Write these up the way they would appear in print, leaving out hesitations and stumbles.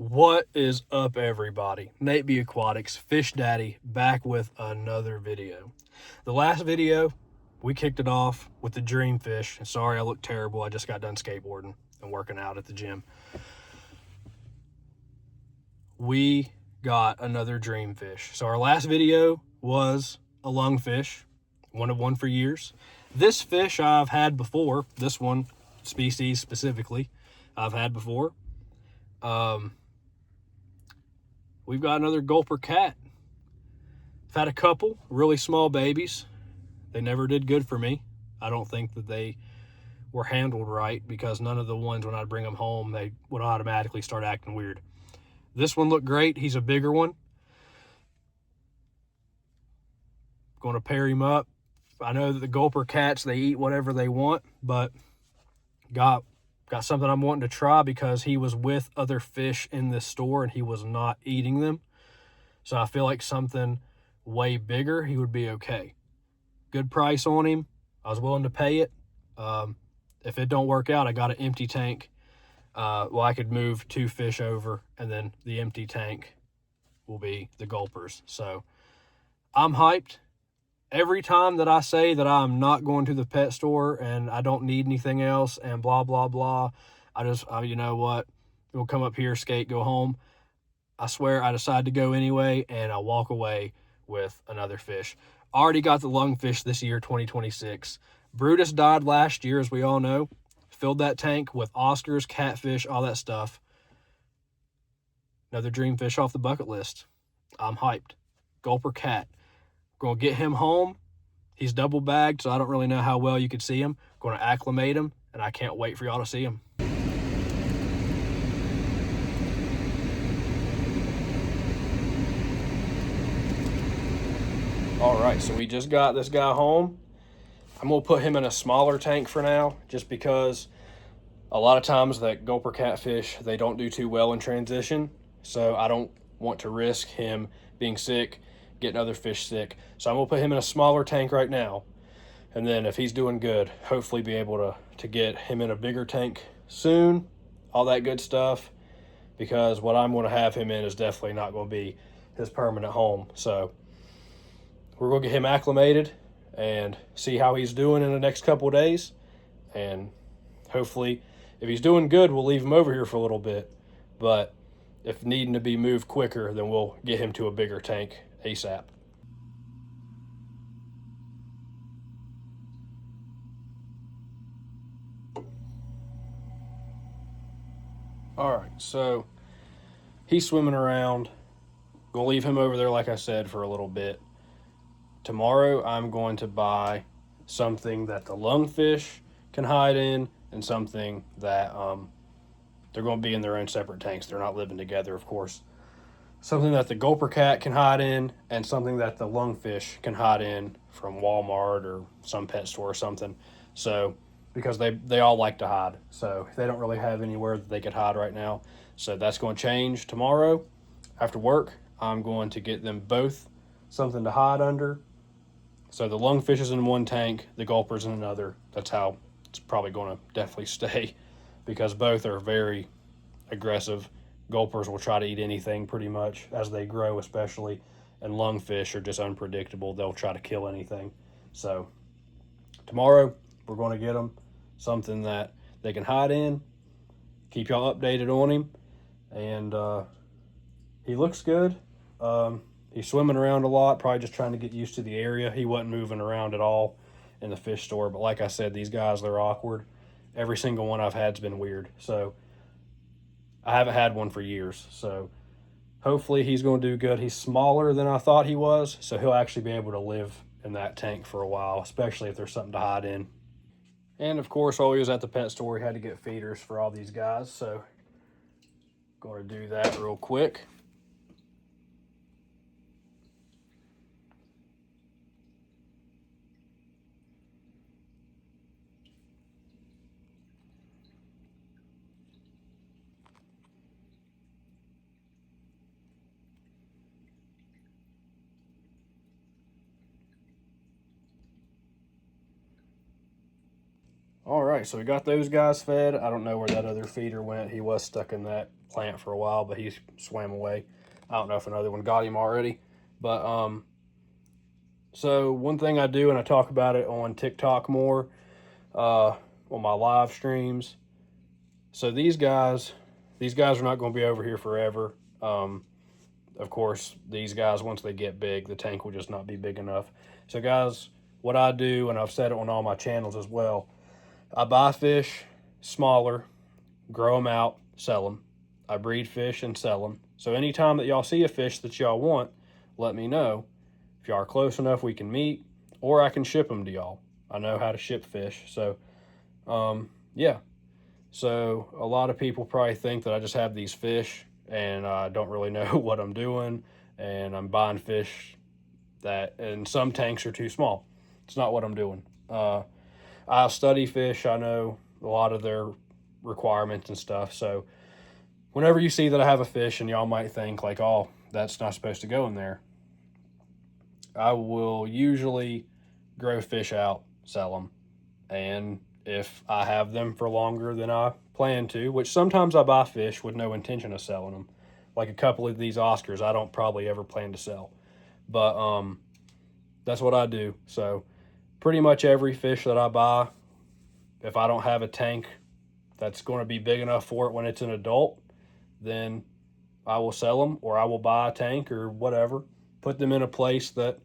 What is up, everybody? Nate B Aquatics, Fish Daddy, back with another video. The last video, we kicked it off with the dream fish. Sorry, I look terrible. I just got done skateboarding and working out at the gym. We got another dream fish. So our last video was a lungfish, wanted one for years. This fish I've had before. This one, species specifically, I've had before. We've got another Gulper cat. I've had a couple really small babies. They never did good for me. I don't think that they were handled right because none of the ones, when I'd bring them home, they would automatically start acting weird. This one looked great. He's a bigger one. Going to pair him up. I know that the Gulper cats, they eat whatever they want, but got something I'm wanting to try because he was with other fish in this store and he was not eating them. So I feel like something way bigger, he would be okay. Good price on him. I was willing to pay it. If it don't work out, I got an empty tank. I could move 2 fish over, and then the empty tank will be the Gulpers. So I'm hyped. Every time that I say that I'm not going to the pet store and I don't need anything else and blah, blah, blah, you know what? We'll come up here, skate, go home. I swear I decide to go anyway, and I walk away with another fish. Already got the lungfish this year, 2026. Brutus died last year, as we all know. Filled that tank with Oscars, catfish, all that stuff. Another dream fish off the bucket list. I'm hyped. Gulper cat. Going to get him home. He's double bagged, so I don't really know how well you could see him. Going to acclimate him, and I can't wait for y'all to see him. All right, so we just got this guy home. I'm going to put him in a smaller tank for now, just because a lot of times that Gulper catfish, they don't do too well in transition. So I don't want to risk him being sick, getting other fish sick. So I'm going to put him in a smaller tank right now. And then if he's doing good, hopefully be able to get him in a bigger tank soon, all that good stuff. Because what I'm going to have him in is definitely not going to be his permanent home. So we're going to get him acclimated and see how he's doing in the next couple of days. And hopefully, if he's doing good, we'll leave him over here for a little bit. But if needing to be moved quicker, then we'll get him to a bigger tank ASAP. All right, so he's swimming around. Gonna leave him over there, like I said, for a little bit. Tomorrow, I'm going to buy something that the lungfish can hide in and something that they're going to be in their own separate tanks. They're not living together, of course. Something that the Gulper cat can hide in and something that the lungfish can hide in from Walmart or some pet store or something. So, because they all like to hide. So, they don't really have anywhere that they could hide right now. So, that's going to change tomorrow. After work, I'm going to get them both something to hide under. So, the lungfish is in one tank, the Gulper's in another. That's how it's probably going to definitely stay because both are very aggressive. Gulpers will try to eat anything pretty much as they grow, especially, and lungfish are just unpredictable. They'll try to kill anything. So tomorrow we're going to get them something that they can hide in. Keep y'all updated on him, and he looks good. He's swimming around a lot, probably just trying to get used to the area. He wasn't moving around at all in the fish store, but like I said, these guys, they're awkward. Every single one I've had's been weird. So I haven't had one for years. So hopefully he's going to do good. He's smaller than I thought he was, so he'll actually be able to live in that tank for a while, especially if there's something to hide in. And of course, while he was at the pet store, he had to get feeders for all these guys. So going to do that real quick. All right, so we got those guys fed. I don't know where that other feeder went. He was stuck in that plant for a while, but he swam away. I don't know if another one got him already. But so one thing I do, and I talk about it on TikTok more, on my live streams. So these guys are not going to be over here forever. Of course, these guys, once they get big, the tank will just not be big enough. So guys, what I do, and I've said it on all my channels as well, I buy fish smaller, grow them out, sell them. I breed fish and sell them. So anytime that y'all see a fish that y'all want, let me know. If y'all are close enough, we can meet, or I can ship them to y'all. I know how to ship fish. So, yeah. So a lot of people probably think that I just have these fish and I don't really know what I'm doing, and I'm buying fish and some tanks are too small. It's not what I'm doing. I study fish. I know a lot of their requirements and stuff. So whenever you see that I have a fish and y'all might think like, oh, that's not supposed to go in there, I will usually grow fish out, sell them. And if I have them for longer than I plan to, which sometimes I buy fish with no intention of selling them, like a couple of these Oscars I don't probably ever plan to sell, but that's what I do. So pretty much every fish that I buy, if I don't have a tank that's going to be big enough for it when it's an adult, then I will sell them, or I will buy a tank or whatever, put them in a place that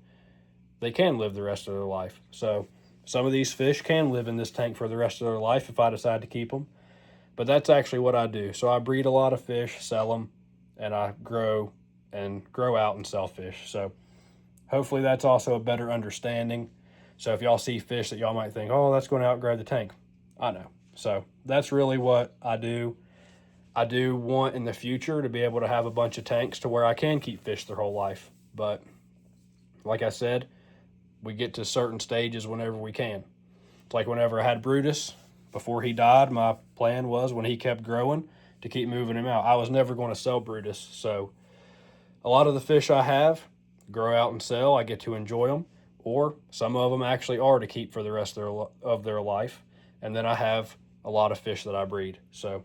they can live the rest of their life. So some of these fish can live in this tank for the rest of their life if I decide to keep them. But that's actually what I do. So I breed a lot of fish, sell them, and I grow out and sell fish. So hopefully that's also a better understanding. So if y'all see fish that y'all might think, oh, that's going to outgrow the tank, I know. So that's really what I do. I do want in the future to be able to have a bunch of tanks to where I can keep fish their whole life. But like I said, we get to certain stages whenever we can. It's like whenever I had Brutus, before he died, my plan was when he kept growing to keep moving him out. I was never going to sell Brutus. So a lot of the fish I have grow out and sell. I get to enjoy them, or some of them actually are to keep for the rest of their life. And then I have a lot of fish that I breed. So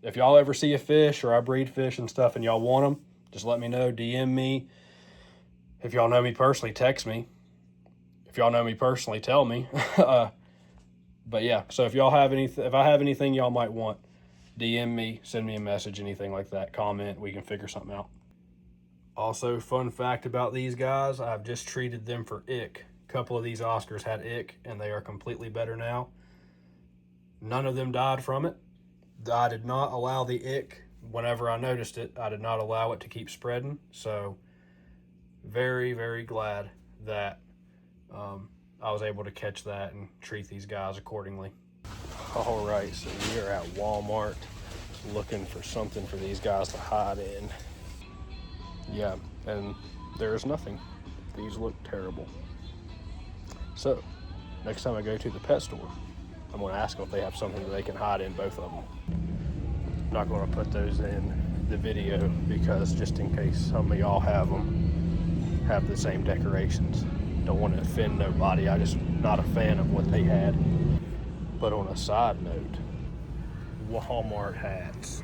if y'all ever see a fish or I breed fish and stuff and y'all want them, just let me know, DM me. If y'all know me personally, text me. If y'all know me personally, tell me. But yeah, so if y'all have if I have anything y'all might want, DM me, send me a message, anything like that, comment, we can figure something out. Also, fun fact about these guys, I've just treated them for ick. A couple of these Oscars had ick, and they are completely better now. None of them died from it. I did not allow the ick, whenever I noticed it, I did not allow it to keep spreading. So very, very glad that I was able to catch that and treat these guys accordingly. All right, so we are at Walmart looking for something for these guys to hide in. Yeah, and there's nothing. These look terrible. So next time I go to the pet store, I'm going to ask them if they have something that they can hide in, both of them. I'm not going to put those in the video because just in case some of y'all have the same decorations. Don't want to offend nobody. I just not a fan of what they had. But on a side note, Walmart hats.